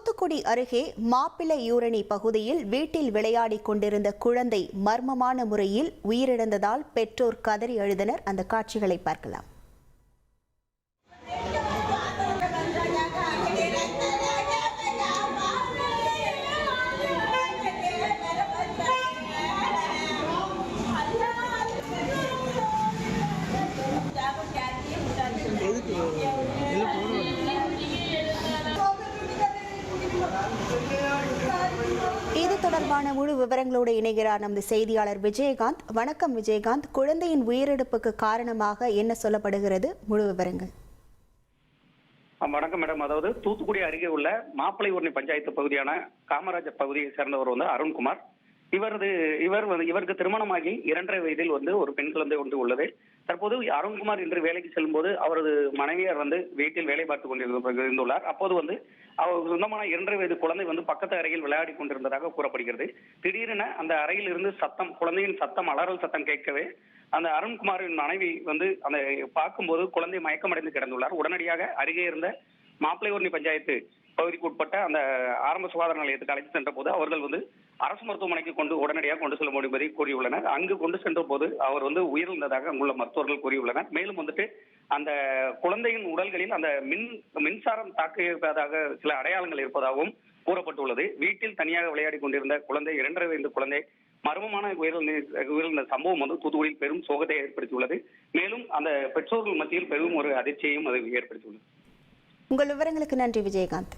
தூத்துக்குடி அருகே மாப்பிள்ளையூரணி பகுதியில் வீட்டில் விளையாடிக் கொண்டிருந்த குழந்தை மர்மமான முறையில் உயிரிழந்ததால் பெற்றோர் கதறி அழுதனர். அந்த காட்சிகளை பார்க்கலாம். இது தொடர்பான முழு விவரங்களோடு இணைகிறார் நமது செய்தியாளர் விஜயகாந்த். வணக்கம் விஜயகாந்த். குழந்தையின் உயிரிழப்புக்கு காரணமாக என்ன சொல்லப்படுகிறது? முழு விவரங்கள். வணக்கம் மேடம். அதாவது தூத்துக்குடி அருகே உள்ள மாப்பிள்ளையூரணி பஞ்சாயத்து பகுதியான காமராஜர் பகுதியை சேர்ந்தவர் அருண்குமார். இவருக்கு திருமணமாகி 2.5 வயதில் ஒரு பெண் குழந்தை ஒன்று உள்ளது. தற்போது அருண்குமார் இன்று வேலைக்கு செல்லும் போது அவரது மனைவியார் வீட்டில் வேலை பார்த்துக் கொண்டிருந்துள்ளார். அப்போது அவர் சொந்தமான 2.5 வயது குழந்தை பக்கத்து அறையில் விளையாடி கொண்டிருந்ததாக கூறப்படுகிறது. திடீரென அந்த அறையில் இருந்து குழந்தையின் சத்தம், அலறல் சத்தம் கேட்கவே அந்த அருண்குமாரின் மனைவி அந்த பார்க்கும்போது குழந்தை மயக்கமடைந்து கிடந்துள்ளார். உடனடியாக அருகே இருந்த மாப்பிள்ளையூரணி பஞ்சாயத்து பகுதிக்கு உட்பட்ட அந்த ஆரம்ப சுகாதார நிலையத்துக்கு அழைத்து சென்ற போது அவர்கள் அரசு மருத்துவமனைக்கு உடனடியாக கொண்டு செல்ல முடிவதை கூறியுள்ளனர். அங்கு கொண்டு சென்ற போது அவர் உயிரிழந்ததாக அங்குள்ள மருத்துவர்கள் கூறியுள்ளனர். மேலும் அந்த குழந்தையின் உடல்களில் அந்த மின்சாரம் தாக்கியதாக சில அடையாளங்கள் இருப்பதாகவும் கூறப்பட்டுள்ளது. வீட்டில் தனியாக விளையாடி கொண்டிருந்த குழந்தை, 2.5 வயது குழந்தை மர்மமான உயிரிழந்த சம்பவம் தூத்துக்குடியில் பெரும் சோகத்தை ஏற்படுத்தியுள்ளது. மேலும் அந்த பெற்றோர்கள் மத்தியில் பெரும் ஒரு அதிர்ச்சியையும் அது ஏற்படுத்தியுள்ளது. உங்கள் விவரங்களுக்கு நன்றி விஜயகாந்த்.